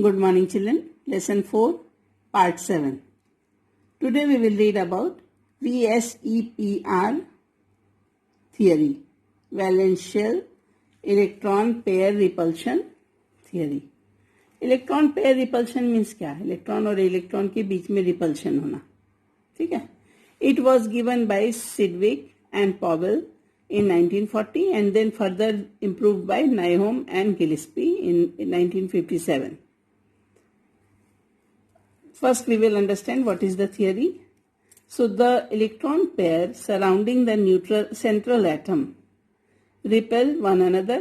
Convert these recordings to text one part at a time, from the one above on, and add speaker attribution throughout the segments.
Speaker 1: Good morning, children. Lesson 4, Part 7. Today we will read about VSEPR theory, valence shell electron pair repulsion theory. Electron pair repulsion means क्या है? Electron और electron के बीच में repulsion होना. ठीक है. It was given by Sidgwick and Powell in 1940 and then further improved by Nyholm and Gillespie in 1957. First we will understand what is the theory. So the electron pair surrounding the neutral central atom repel one another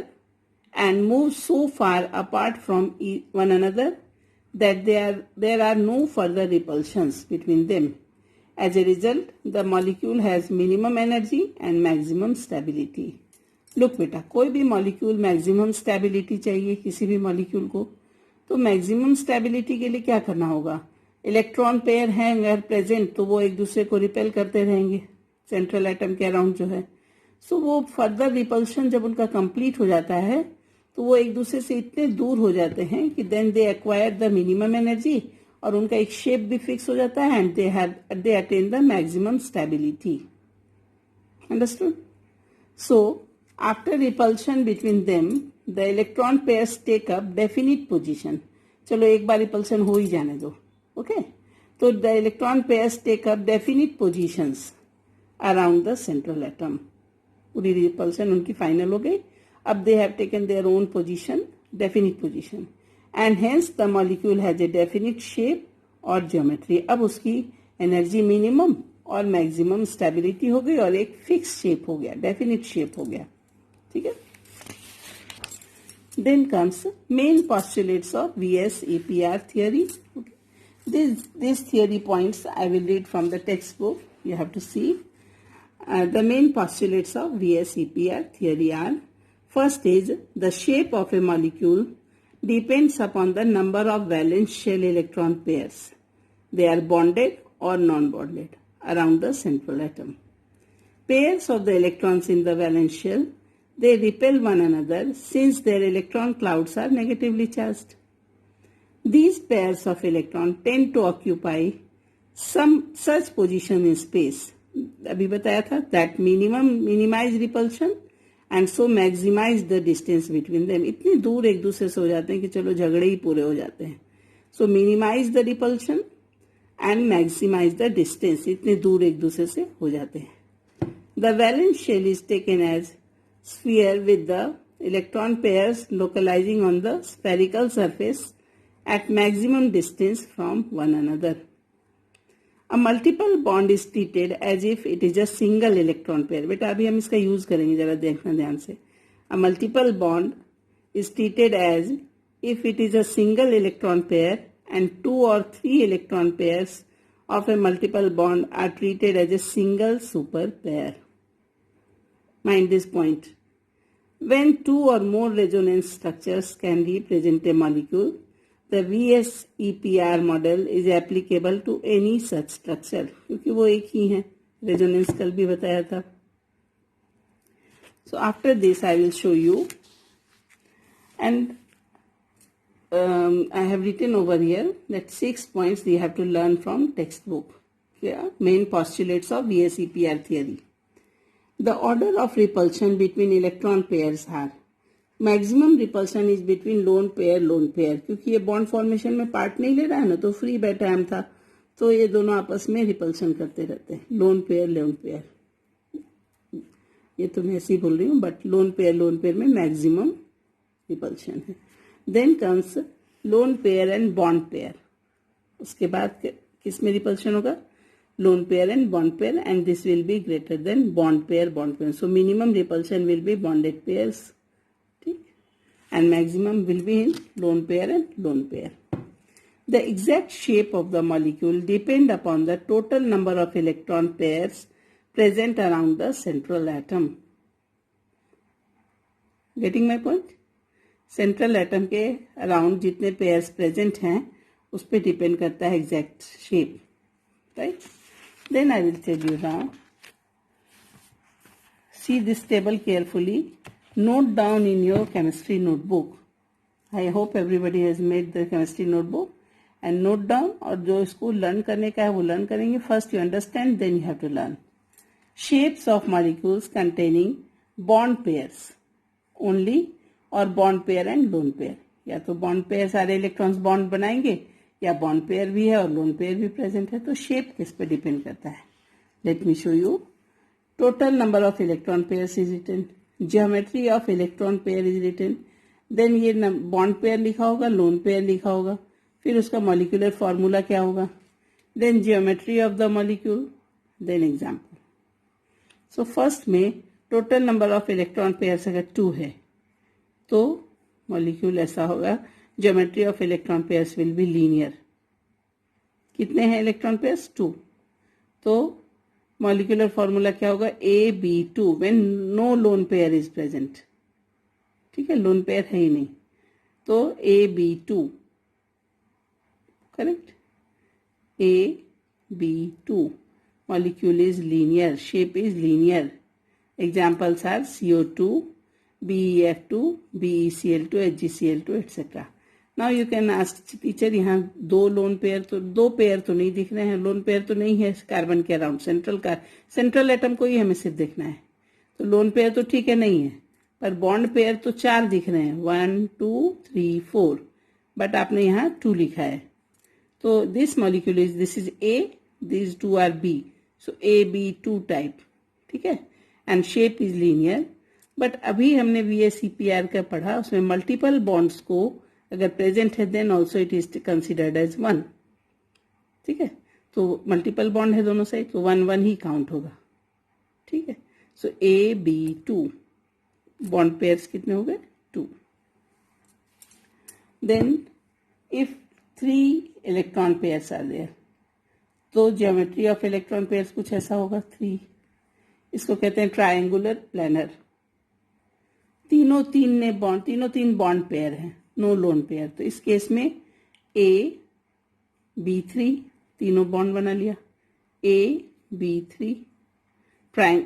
Speaker 1: and move so far apart from one another that there are no further repulsions between them. As a result, the molecule has minimum energy and maximum stability. Look बेटा, कोई भी molecule maximum stability चाहिए किसी भी molecule को, तो maximum stability के लिए क्या करना होगा? इलेक्ट्रॉन पेयर हैं अगर प्रेजेंट तो वो एक दूसरे को रिपेल करते रहेंगे सेंट्रल एटम के अराउंड जो है. सो वो फर्दर रिपल्शन जब उनका कंप्लीट हो जाता है तो वो एक दूसरे से इतने दूर हो जाते हैं कि then they acquire the minimum energy और उनका एक शेप भी फिक्स हो जाता है and they attain the maximum stability. Understood? So after repulsion between them the electron pairs take up definite position. चलो एक बार रिपल्शन हो ही जाने दो. ओके, तो the electron pairs take up definite positions around the central atom. पूरी repulsion उनकी final हो गई. अब they have taken their own position, definite position, and hence the molecule has a definite shape और geometry. अब उसकी energy minimum और maximum stability हो गई और एक फिक्स शेप हो गया, डेफिनिट शेप हो गया. ठीक है. Then comes main postulates of VSEPR theory. Okay. These theory points I will read from the textbook. You have to see. The main postulates of VSEPR theory are: first is the shape of a molecule depends upon the number of valence shell electron pairs. They are bonded or non-bonded around the central atom. Pairs of the electrons in the valence shell, they repel one another since their electron clouds are negatively charged. These pairs of electrons tend to occupy some such position in space. अभी बताया था that minimize repulsion and so maximize the distance between them. इतनी दूर एक दूसरे से हो जाते हैं कि चलो झगड़े ही पूरे हो जाते हैं. So minimize the repulsion and maximize the distance. इतने दूर एक दूसरे से हो जाते हैं. The valence shell is taken as sphere with the electron pairs localizing on the spherical surface at maximum distance from one another. A multiple bond is treated as if it is a single electron pair. बेटा अभी हम इसका use करेंगे, जरा देखना ध्यान से. A multiple bond is treated as if it is a single electron pair and 2 or 3 electron pairs of a multiple bond are treated as a single super pair. Mind this point. When 2 or more resonance structures can represent a molecule, the VSEPR model is applicable to any such structure. क्योंकि वो एक ही है, resonance कल भी बताया था. So after this I will show you, and I have written over here that 6 points you have to learn from textbook. Yeah, main postulates of VSEPR theory. The order of repulsion between electron pairs are: maximum repulsion is between lone pair. क्योंकि ये bond formation में part नहीं ले रहा है ना, तो free time था, तो ये दोनों आपस में रिपल्शन करते रहते हैं. लोन पेयर, ये तो मैं ऐसे ही बोल रही हूँ, बट लोन पेयर में मैक्सिमम रिपल्शन है. Then comes lone pair and bond pair. उसके बाद किस में रिपल्शन होगा? Lone pair and bond pair, and this will be greater than bond pair. So minimum repulsion will be bonded pairs and maximum will be in lone pair and lone pair. The exact shape of the molecule depend upon the total number of electron pairs present around the central atom. Getting my point? Central atom के around जितने pairs present हैं उस पे depend करता है exact shape, right? Then I will tell you now. See this table carefully. Note down in your chemistry notebook. I hope everybody has made the chemistry notebook and note down, और जो इसको learn करने का है वो learn करेंगे. First you understand, then you have to learn. Shapes of molecules containing bond pairs only और bond pair and lone pair. या तो बॉन्ड पेयर सारे इलेक्ट्रॉन्स बॉन्ड बनाएंगे, या बॉन्ड पेयर भी है और लोन पेयर भी प्रेजेंट है. तो शेप किस पे डिपेंड करता है. Let me show you. Total number of electron pairs is written, geometry of electron pair is written, then ये बॉन्ड पेयर लिखा होगा, लोन पेयर लिखा होगा, फिर उसका मॉलिक्यूलर फॉर्मूला क्या होगा, then geometry of the molecule, then example. So first में total number of electron pairs अगर 2 है तो मॉलिक्यूल ऐसा होगा. Geometry of electron pairs will be linear. कितने हैं इलेक्ट्रॉन पेयर्स? 2. तो मॉलिक्यूलर फॉर्मूला क्या होगा? AB2 when no lone pair is present. ठीक है, लोन पेयर है ही नहीं, तो AB2 correct. AB2 molecule is linear, shape is linear. Examples are CO2, BeF2, BeCl2, HgCl2 etc. Now you can ask teacher यहाँ 2 lone pair तो 2 pair तो नहीं दिख रहे हैं, लोन पेयर तो नहीं है कार्बन के अराउंड. सेंट्रल एटम को ही हमें सिर्फ देखना है, तो लोन पेयर तो ठीक है नहीं है, पर बॉन्ड पेयर तो 4 दिख रहे हैं, 1 2 3 4, बट आपने यहाँ 2 लिखा है. तो this molecule is, this is A, these 2 are B, so AB2 type. ठीक है, and shape is linear. But अभी हमने VSEPR का पढ़ा, उसमें मल्टीपल बॉन्ड्स को अगर प्रेजेंट है then also it is considered as 1. ठीक है, तो मल्टीपल बॉन्ड है दोनों साइड, तो 1 1 ही काउंट होगा. ठीक है, सो AB2 बॉन्ड पेयर्स कितने हो गए? 2. Then if 3 electron pairs are there, तो ज्योमेट्री ऑफ इलेक्ट्रॉन पेयर्स कुछ ऐसा होगा. 3, इसको कहते हैं ट्रायंगुलर प्लेनर. तीनों 3 बॉन्ड पेयर हैं, नो लोन पेयर. तो इस केस में AB3 तीनों बॉन्ड बना लिया, AB3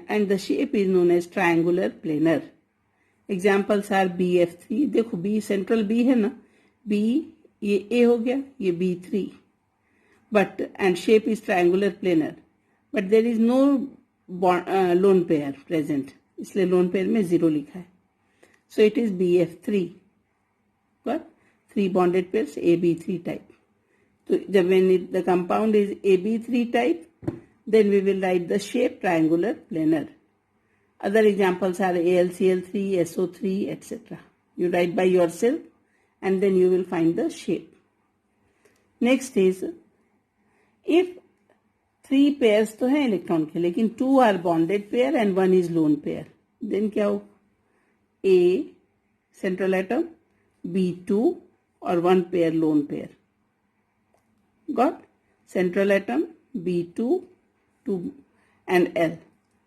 Speaker 1: and the shape is known as triangular planar. Examples are BF3, देखो B सेंट्रल B है ना, B ये A हो गया, ये B3, but and shape is triangular planar, but there is no lone pair present, इसलिए lone pair में 0 लिखा है. So it is BF3, but 3 bonded pairs AB3 type. So when the compound is AB3 type, then we will write the shape triangular planar. Other examples are AlCl3, SO3 etc. You write by yourself and then you will find the shape. Next is, if 3 pairs तो हैं electron के, लेकिन 2 are bonded pair and 1 is lone pair, then क्या हो? A central atom, B2 और 1 pair lone pair. Got? Central atom, B2, 2 and L.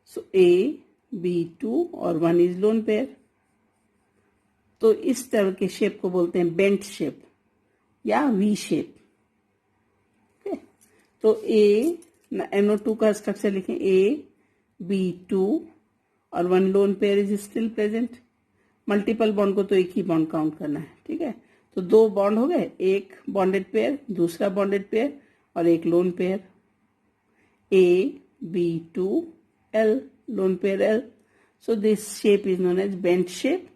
Speaker 1: So A, B2 और 1 is lone pair. तो इस तरह के शेप को बोलते हैं बेंट शेप या V शेप. तो NO2 का स्ट्रक्चर लिखें, AB2 और 1 lone pair is still present. Multiple bond को तो एक ही बॉन्ड काउंट करना है. ठीक है, तो 2 बॉन्ड हो गए, एक बॉन्डेड पेयर, दूसरा बॉन्डेड पेयर और एक lone pair. AB2L lone pair L. So this shape is known as bent shape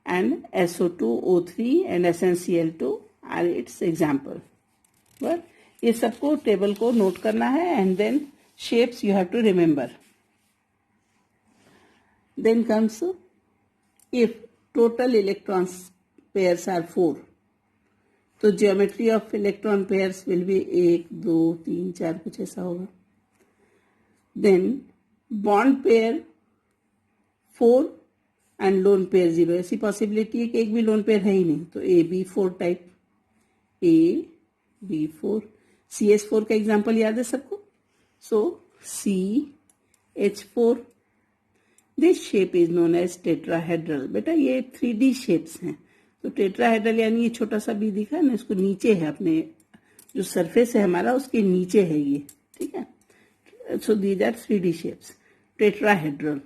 Speaker 1: and SO2O3 and SnCl2 are its example. But ये सबको टेबल को नोट करना है and then shapes you have to remember. Then comes if total electrons pairs are 4, तो geometry of electron pairs will be 1 2 3 4 कुछ ऐसा होगा. Then bond pair 4 and lone pair 0, ऐसी पॉसिबिलिटी है कि एक भी लोन पेयर है ही नहीं, तो AB4 टाइप, AB4. CH4 का एग्जाम्पल याद है सबको, so CH4. This shape is known as tetrahedral. बेटा ये 3D शेप्स हैं, तो टेट्राहेड्रल यानी ये छोटा सा भी दिखा है ना, इसको नीचे है, अपने जो सरफेस है हमारा उसके नीचे है ये. ठीक है, so these are 3D shapes, tetrahedral.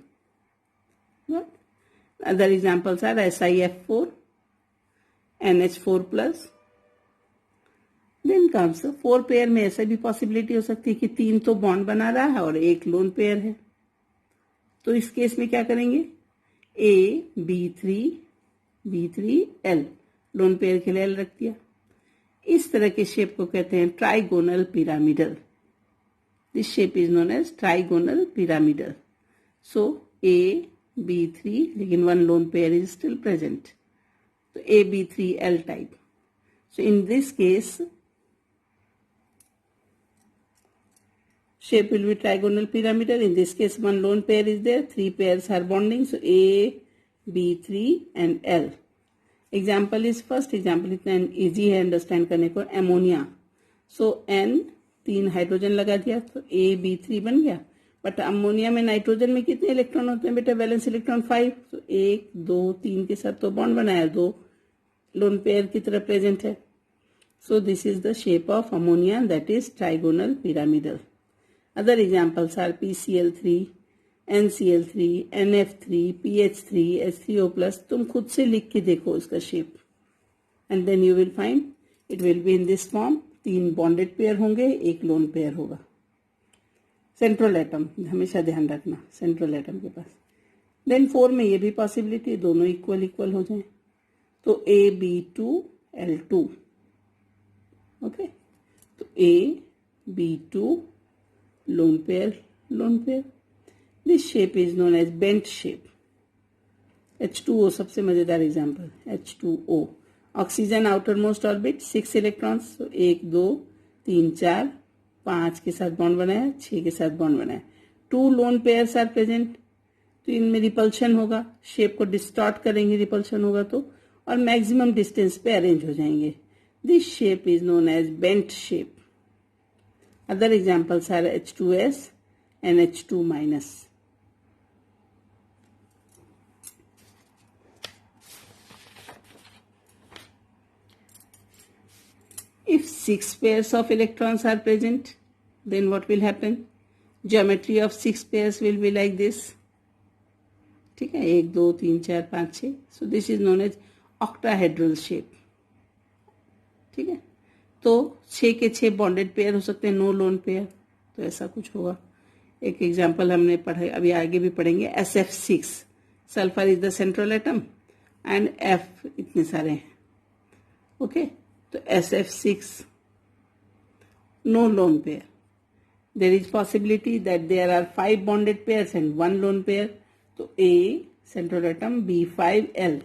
Speaker 1: Other examples are SiF4, NH4 plus. Then comes 4 pair में ऐसा भी पॉसिबिलिटी हो सकती है कि 3 तो बॉन्ड बना रहा है और 1 लोन पेयर है. तो इस केस में क्या करेंगे, B3L लोन पेयर के लिए L रख दिया. इस तरह के शेप को कहते हैं trigonal pyramidal. This shape is known as trigonal pyramidal. So AB3, लेकिन 1 lone pair is still present. तो AB3L type. So in this case, shape will be trigonal pyramidal. In this case, 1 lone pair is there, 3 pairs are bonding. So A, B3 and L. Example is first example is easy है understand करने को, ammonia. So N 3 hydrogen लगा दिया तो AB3 बन गया. But ammonia में nitrogen में कितने इलेक्ट्रॉन होते हैं बेटा, वैलेंस इलेक्ट्रॉन 5. तो 1 2 3 के साथ तो बॉन्ड बनाया, 2 लोन पेयर की तरह प्रेजेंट है. So this is the shape of ammonia, that is trigonal pyramidal. Other examples are PCl3, NCl3, NF3, PH3, H3O+. तुम खुद से लिख के देखो इसका shape and then you will find it will be in this form. 3 bonded pair होंगे, 1 lone pair होगा. Central atom हमेशा ध्यान रखना, सेंट्रल एटम के पास. देन 4 में ये भी पॉसिबिलिटी दोनों इक्वल हो जाए. तो AB2L2. ओके, तो AB2 lone pair. This shape is known as bent shape. H2O सबसे मजेदार example, H2O. Oxygen outer most orbit 6 electrons. 1 2 3 4 5 के साथ बॉन्ड बनाया, 6 के साथ बॉन्ड बनाया. 2 लोन पेयर्स आर प्रेजेंट. तो इनमें रिपल्शन होगा, शेप को डिस्टॉर्ट करेंगे, रिपल्शन होगा तो, और मैक्सिमम डिस्टेंस पे अरेंज हो जाएंगे. This shape is known as bent shape. Other examples are H2S and H2 minus. If 6 pairs of electrons are present, then what will happen? Geometry of 6 pairs will be like this. ठीक है, 1 2 3 4 5 6. So this is known as octahedral shape. ठीक है, तो 6 के 6 bonded pair हो सकते हैं, no lone pair. तो ऐसा कुछ होगा. एक एग्जांपल हमने पढ़ा, अभी आगे भी पढ़ेंगे. SF6 sulphur is the central atom and F इतने सारे हैं. ओके, तो SF6 no lone pair. There is possibility that there are 5 bonded pairs and 1 lone pair. तो A central atom B5L,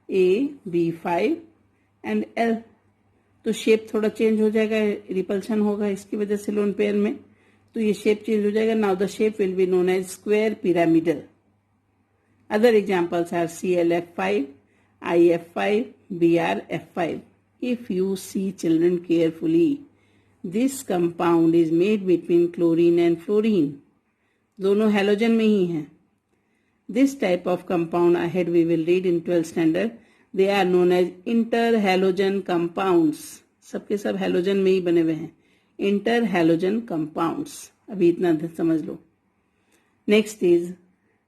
Speaker 1: AB5 and L. तो shape थोड़ा change हो जाएगा, repulsion होगा इसकी वजह से लोन पेयर में, तो ये शेप चेंज हो जाएगा. Now the shape will be known as square pyramidal. Other examples are ClF5, IF5, BrF5. If you see children carefully, this compound is made between chlorine and fluorine. दोनों halogen में ही हैं. This type of compound ahead we will read in 12th standard. They are known as interhalogen compounds. सबके सब halogen में ही बने हुए हैं, interhalogen compounds. अभी इतना समझ लो. Next is,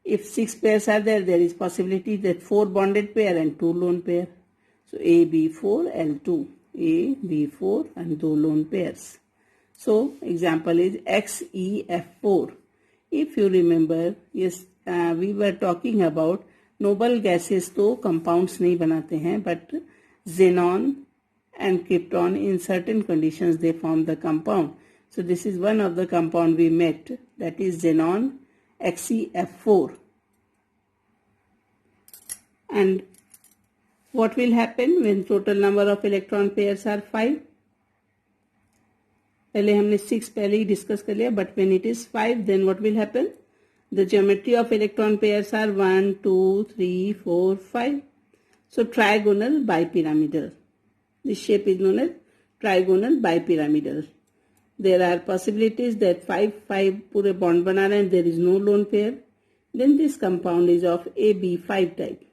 Speaker 1: if 6 pairs are there, there is possibility that 4 bonded pair and 2 lone pair. So AB4L2, AB4 and 2 lone pairs. So example is XeF4. If you remember, yes, we were talking about noble gases तो compounds नहीं बनाते हैं, but xenon and krypton in certain conditions they form the compound. So this is one of the compound we met, that is xenon XeF4. And what will happen when total number of electron pairs are 5? पहले हमने 6 पहले ही discuss कर लिया, but when it is 5 then what will happen? The geometry of electron pairs are 1, 2, 3, 4, 5. So trigonal bipyramidal. This shape is known as trigonal bipyramidal. There are possibilities that 5 पूरे bond बना रहे हैं, there is no lone pair. Then this compound is of AB5 type.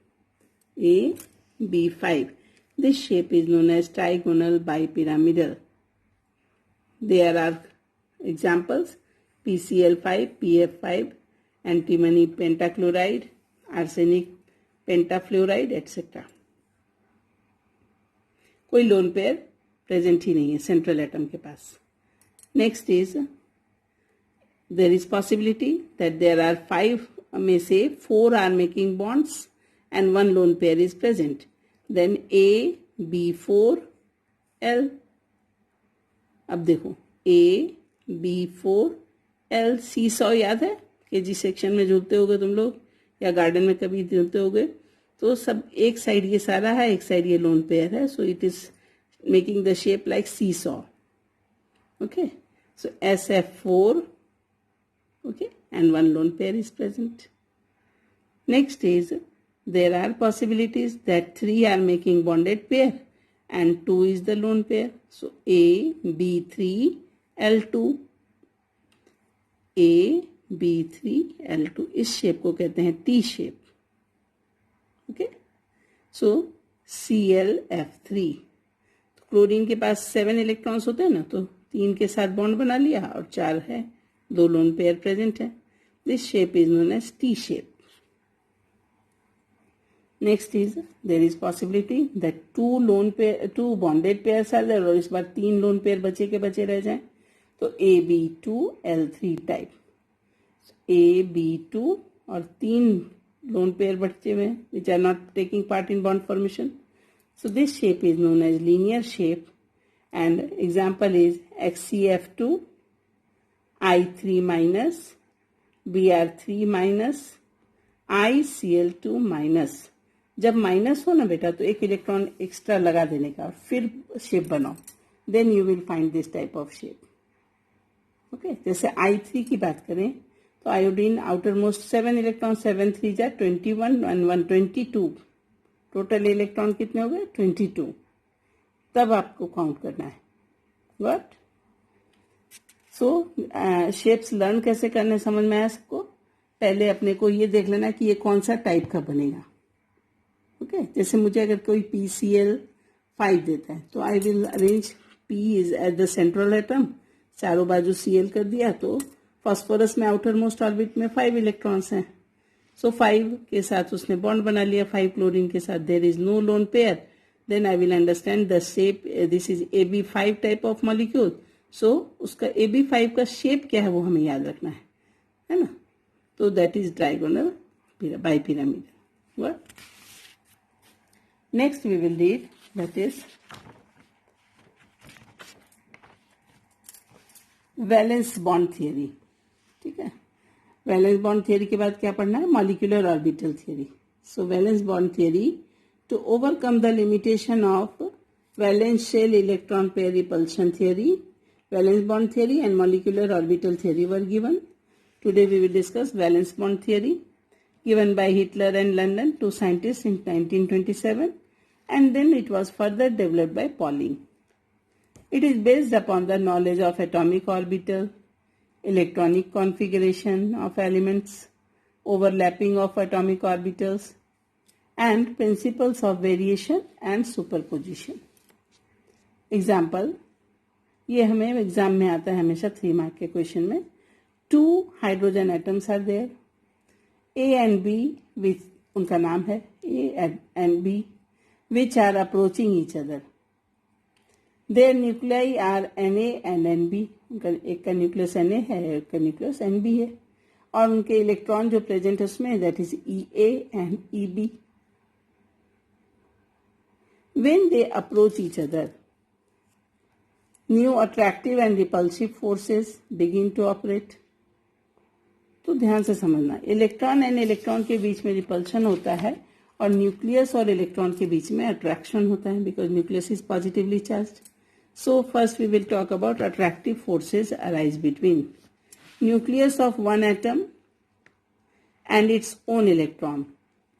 Speaker 1: AB5. This shape is known as trigonal bipyramidal. There are examples: PCl5, PF5, antimony pentachloride, arsenic pentafluoride, etc. कोई lone pair present ही नहीं है central atom के पास. Next is there is possibility that there are 5, may say 4 are making bonds and 1 lone pair is present. Then A, B, 4, L. अब देखो A, B, 4, L. Seesaw याद है KG section में झूलते होगे तुम लोग या गार्डन में कभी झूलते होगे. तो सब एक साइड ये सारा है, एक साइड ये लोन पेयर है. So it is making the shape like seesaw. Okay, so SF4. Okay, and 1 lone pair is present. Next is there are possibilities that 3 are making bonded pair and 2 is the lone pair. So A, B3, L2. A, B3, L2. इस shape को कहते हैं T shape. Okay, so ClF3. तो chlorine के पास 7 electrons होते हैं ना, तो 3 के साथ बॉन्ड बना लिया और 4 है, 2 लोन पेयर प्रेजेंट है. This shape is known as T shape. Next is there is possibility that 2 bonded pairs are there और इस बार 3 लोन पेयर बचे के बचे रह जाएं. तो AB2L3 टाइप. AB2 और 3 लोन पेयर बचे हुए which are not taking part in bond formation. So this shape is known as linear shape and example is XCF2, I3 minus, Br3 minus, ICl2 minus. जब minus हो ना बेटा तो एक electron extra लगा देने का, फिर शेप बनाओ, then you will find this type of shape. Okay, जैसे I3 की बात करें तो आयोडीन आउटर मोस्ट 7 इलेक्ट्रॉन, 7 3 जा 21 and 1 22. टोटल इलेक्ट्रॉन कितने हो गए? 22. तब आपको काउंट करना है. व्हाट? सो शेप्स लर्न कैसे करने समझ में आया सबको? पहले अपने को ये देख लेना कि ये कौन सा टाइप का बनेगा. ओके, जैसे मुझे अगर कोई PCl5 देता है तो I will arrange P is at the central atom, चारों बाजू Cl कर दिया. तो फास्फोरस में आउटर मोस्ट ऑर्बिट में 5 इलेक्ट्रॉन्स हैं. सो 5 के साथ उसने बॉन्ड बना लिया 5 क्लोरीन के साथ. There is no lone pair. Then I will understand the shape. This is AB5 type of molecule. So उसका AB5 का शेप क्या है वो हमें याद रखना है ना. तो that is trigonal bipyramid. What? Next we will read that is valence bond theory. ठीक है, वैलेंस बॉन्ड थियरी के बाद क्या पढ़ना है? Molecular orbital theory. So valence bond theory to overcome the limitation of valence shell electron pair repulsion theory, valence bond theory and molecular orbital theory were given. Today we will discuss valence bond theory given by Hitler and London, 2 scientists in 1927, and then it was further developed by Pauling. It is based upon the knowledge of atomic orbital, electronic configuration of elements, overlapping of atomic orbitals, and principles of variation and superposition. Example, ये हमें exam में आता है हमेशा 3 mark के question में. 2 hydrogen atoms are there, A and B, which उनका नाम है A and B, which are approaching each other. Their nuclei are Na and Nb. उनका एक का न्यूक्लियस Na है, एक का न्यूक्लियस Nb है, और उनके इलेक्ट्रॉन जो प्रेजेंट है उसमें that is Ea and Eb. When they approach each other, new attractive and repulsive forces begin to operate. तो ध्यान से समझना, इलेक्ट्रॉन एंड इलेक्ट्रॉन के बीच में रिपल्शन होता है और न्यूक्लियस और इलेक्ट्रॉन के बीच में अट्रैक्शन होता है because nucleus is positively charged. So first we will talk about attractive forces arise between nucleus of one atom and its own electron.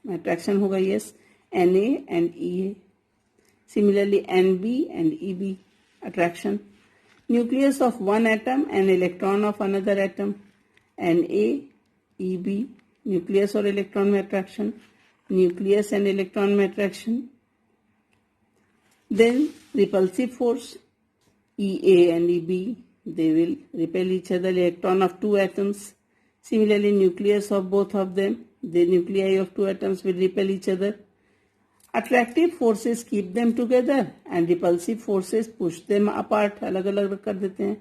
Speaker 1: Attraction होगा yes Na and Ea. Similarly Nb and Eb. Attraction. Nucleus of one atom and electron of another atom. Na, Eb. Nucleus और electron में attraction. Nucleus and electron में attraction. Then repulsive force. Ea and Eb. They will repel each other. Electron of 2 atoms. Similarly nucleus of both of them. The nuclei of 2 atoms will repel each other. Attractive forces keep them together and repulsive forces push them apart. अलग अलग कर देते हैं.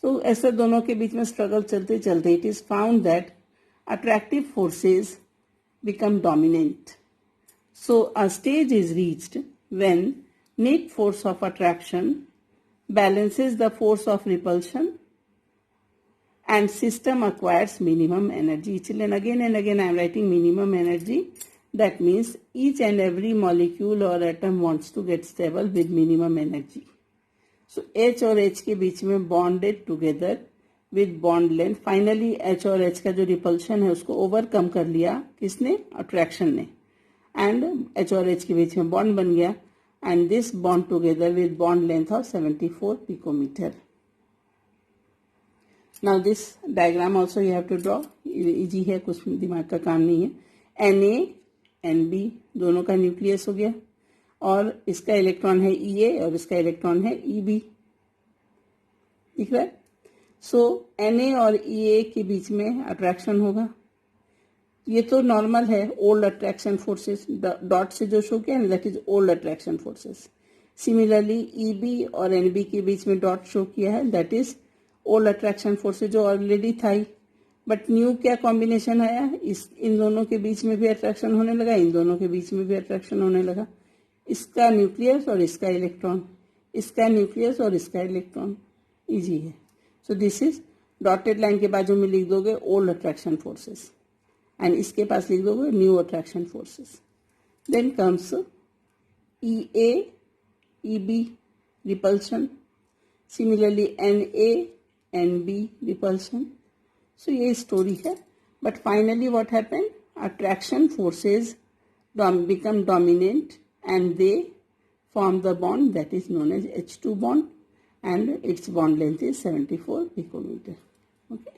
Speaker 1: So ऐसा दोनों के बीच में struggle चलते चलते it is found that attractive forces become dominant. So a stage is reached when net force of attraction balances the force of repulsion and system acquires minimum energy. And again I am writing minimum energy. That means each and every molecule or atom wants to get stable with minimum energy. So H और H के बीच में bonded together with bond length. Finally H और H का जो repulsion है उसको overcome कर लिया किसने? Attraction ने. And H और H के बीच में bond बन गया. And this bond together with bond length of 74 picometer. Now this diagram also you have to draw. Easy है, कुछ दिमाग का काम नहीं है. Na NB दोनों का न्यूक्लियस हो गया और इसका इलेक्ट्रॉन है EA और इसका इलेक्ट्रॉन है EB. दिख रहा है? सो Na और EA के बीच में अट्रैक्शन होगा. ये तो नॉर्मल है, ओल्ड अट्रैक्शन फोर्सेस. डॉट से जो शो किया ना that is old attraction forces. Similarly EB और NB के बीच में डॉट शो किया है that is old attraction forces जो ऑलरेडी था ही. बट न्यू क्या कॉम्बिनेशन आया, इन दोनों के बीच में भी अट्रैक्शन होने लगा, इन दोनों के बीच में भी अट्रैक्शन होने लगा. इसका न्यूक्लियस और इसका इलेक्ट्रॉन, इसका न्यूक्लियस और इसका इलेक्ट्रॉन. इजी है. So this is dotted line के बाजू में लिख दोगे ओल्ड अट्रैक्शन फोर्सेस एंड इसके पास लिख दोगे new attraction forces. Then comes EA EB repulsion. Similarly NA NB repulsion. So ये स्टोरी है. But finally what happen, attraction forces become dominant and they form the bond that is known as H2 bond and its bond length is 74 picometer. Okay.